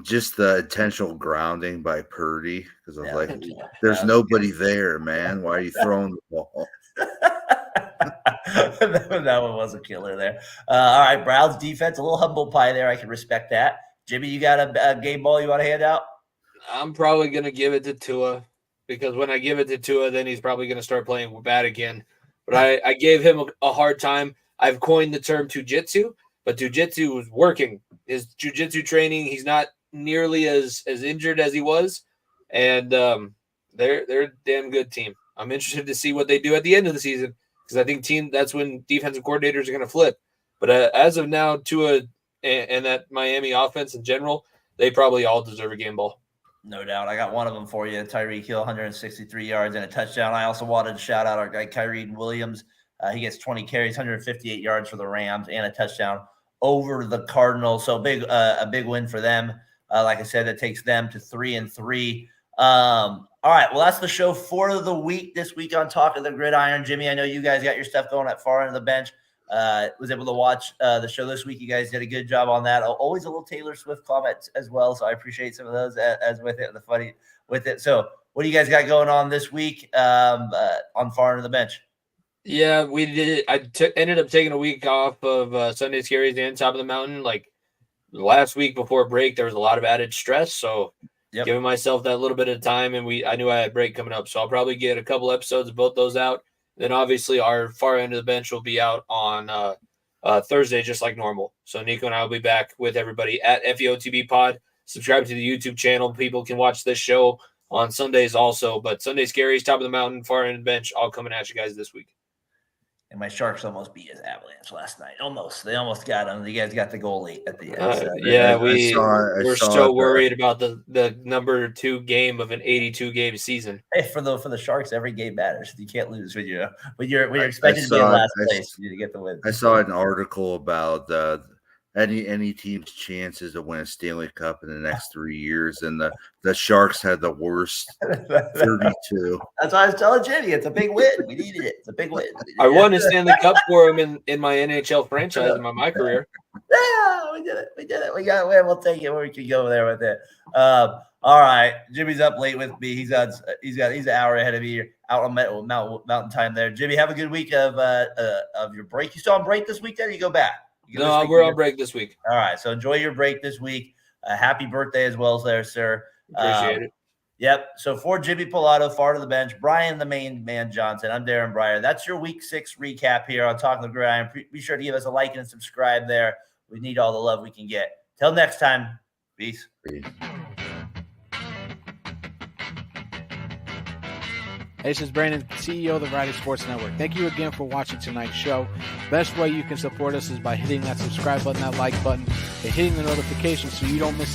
Just the intentional grounding by Purdy because I was there's nobody there, man. Why are you throwing the ball? That one was a killer there. All right, Browns defense, a little humble pie there. I can respect that. Jimmy, you got a game ball you want to hand out? I'm probably going to give it to Tua because when I give it to Tua, then he's probably going to start playing bad again. But I gave him a hard time. I've coined the term jujitsu, but jujitsu was working. His jujitsu training, he's not nearly as injured as he was, and they're a damn good team. I'm interested to see what they do at the end of the season because I think that's when defensive coordinators are going to flip. But as of now, Tua and that Miami offense in general, they probably all deserve a game ball. No doubt. I got one of them for you. Tyreek Hill, 163 yards and a touchdown. I also wanted to shout out our guy, Kyrie Williams. He gets 20 carries, 158 yards for the Rams and a touchdown over the Cardinals. So a big win for them. Like I said, that takes them to 3-3. All right. Well, that's the show for the week this week on Talkin' the Gridiron. Jimmy, I know you guys got your stuff going at far end of the bench. Was able to watch the show this week. You guys did a good job on that. Always a little Taylor Swift comment as well, so I appreciate some of those as with it, the funny with it. So what do you guys got going on this week on far end of the bench? Yeah, we did. Ended up taking a week off of Sunday Scaries and Top of the Mountain. Like last week before break, there was a lot of added stress, so Yep. Giving myself that little bit of time, and I knew I had break coming up, so I'll probably get a couple episodes of both those out. Then obviously our far end of the bench will be out on Thursday, just like normal. So Nico and I will be back with everybody at FEOTB Pod. Subscribe to the YouTube channel. People can watch this show on Sundays also, but Sunday Scaries, Top of the Mountain, far end of the bench, all coming at you guys this week. And my Sharks almost beat his Avalanche last night. Almost. They almost got him. You guys got the goal late at the end. We're so worried about the number 2 game of an 82-game season. Hey, for the Sharks, every game matters. You can't lose when you're expected to be in last place. You need to get the win. I saw an article about any team's chances to win a Stanley Cup in the next 3 years, and the Sharks had the worst 32. That's why I was telling Jimmy, it's a big win. We needed it. It's a big win. I won a Stanley Cup for him in my NHL franchise in my career. Yeah, we did it. We got it. We'll take it where we can go there with it. All right, Jimmy's up late with me. He's an hour ahead of me out on mountain time there. Jimmy, have a good week of your break. You still on break this week? Then you go back. No, we're on break this week. All right, so enjoy your break this week. Happy birthday as well, sir. Appreciate it. Yep. So for Jimmy Pilato, far to the bench, Brian the Main Man Johnson, I'm Daren Breyer. That's your Week 6 recap here on Talkin the Gridiron. Be sure to give us a like and subscribe there. We need all the love we can get. Till next time, peace. Hey, this is Brandon, CEO of the Variety Sports Network. Thank you again for watching tonight's show. Best way you can support us is by hitting that subscribe button, that like button, and hitting the notifications so you don't miss